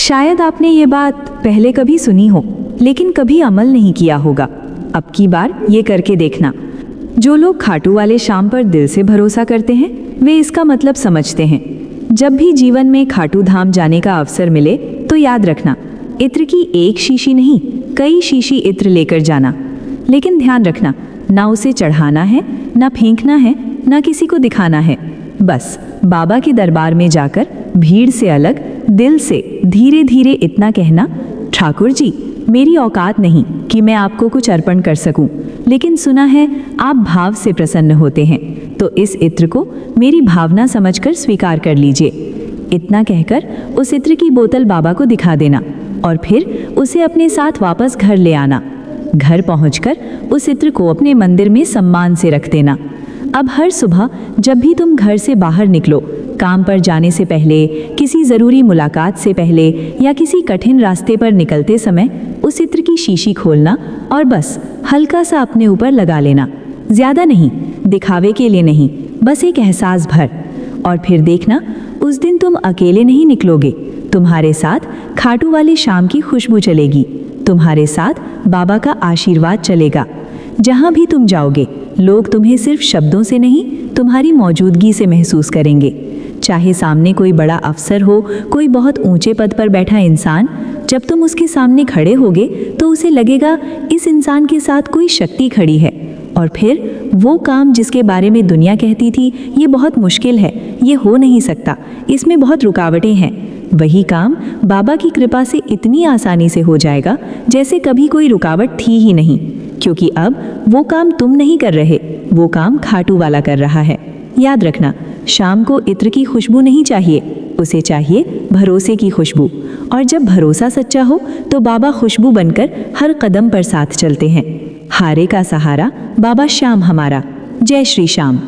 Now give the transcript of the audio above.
शायद आपने ये बात पहले कभी सुनी हो, लेकिन कभी अमल नहीं किया होगा। अब की बार ये करके देखना। जो लोग खाटू वाले शाम पर दिल से भरोसा करते हैं, वे इसका मतलब समझते हैं। जब भी जीवन में खाटू धाम जाने का अवसर मिले तो याद रखना, इत्र की एक शीशी नहीं, कई शीशी इत्र लेकर जाना। लेकिन ध्यान रखना, ना उसे चढ़ाना है, ना फेंकना है, ना किसी को दिखाना है। बस बाबा के दरबार में जाकर भीड़ से अलग दिल से धीरे धीरे इतना कहना, ठाकुर जी, मेरी औकात नहीं कि मैं आपको कुछ अर्पण कर सकूं, लेकिन सुना है आप भाव से प्रसन्न होते हैं, तो इस इत्र को मेरी भावना समझकर स्वीकार कर लीजिए। इतना कहकर उस इत्र की बोतल बाबा को दिखा देना और फिर उसे अपने साथ वापस घर ले आना। घर पहुंचकर उस इत्र को अपने मंदिर में सम्मान से रख देना। अब हर सुबह जब भी तुम घर से बाहर निकलो, काम पर जाने से पहले, किसी ज़रूरी मुलाकात से पहले या किसी कठिन रास्ते पर निकलते समय उस इत्र की शीशी खोलना और बस हल्का सा अपने ऊपर लगा लेना। ज़्यादा नहीं, दिखावे के लिए नहीं, बस एक एहसास भर। और फिर देखना, उस दिन तुम अकेले नहीं निकलोगे, तुम्हारे साथ खाटू वाली शाम की खुशबू चलेगी, तुम्हारे साथ बाबा का आशीर्वाद चलेगा। जहाँ भी तुम जाओगे, लोग तुम्हें सिर्फ शब्दों से नहीं, तुम्हारी मौजूदगी से महसूस करेंगे। चाहे सामने कोई बड़ा अफसर हो, कोई बहुत ऊंचे पद पर बैठा इंसान, जब तुम उसके सामने खड़े होगे तो उसे लगेगा इस इंसान के साथ कोई शक्ति खड़ी है। और फिर वो काम जिसके बारे में दुनिया कहती थी ये बहुत मुश्किल है, ये हो नहीं सकता, इसमें बहुत रुकावटें हैं, वही काम बाबा की कृपा से इतनी आसानी से हो जाएगा जैसे कभी कोई रुकावट थी ही नहीं। क्योंकि अब वो काम तुम नहीं कर रहे, वो काम खाटू वाला कर रहा है। याद रखना, शाम को इत्र की खुशबू नहीं चाहिए, उसे चाहिए भरोसे की खुशबू। और जब भरोसा सच्चा हो तो बाबा खुशबू बनकर हर कदम पर साथ चलते हैं। हारे का सहारा बाबा श्याम हमारा। जय श्री श्याम।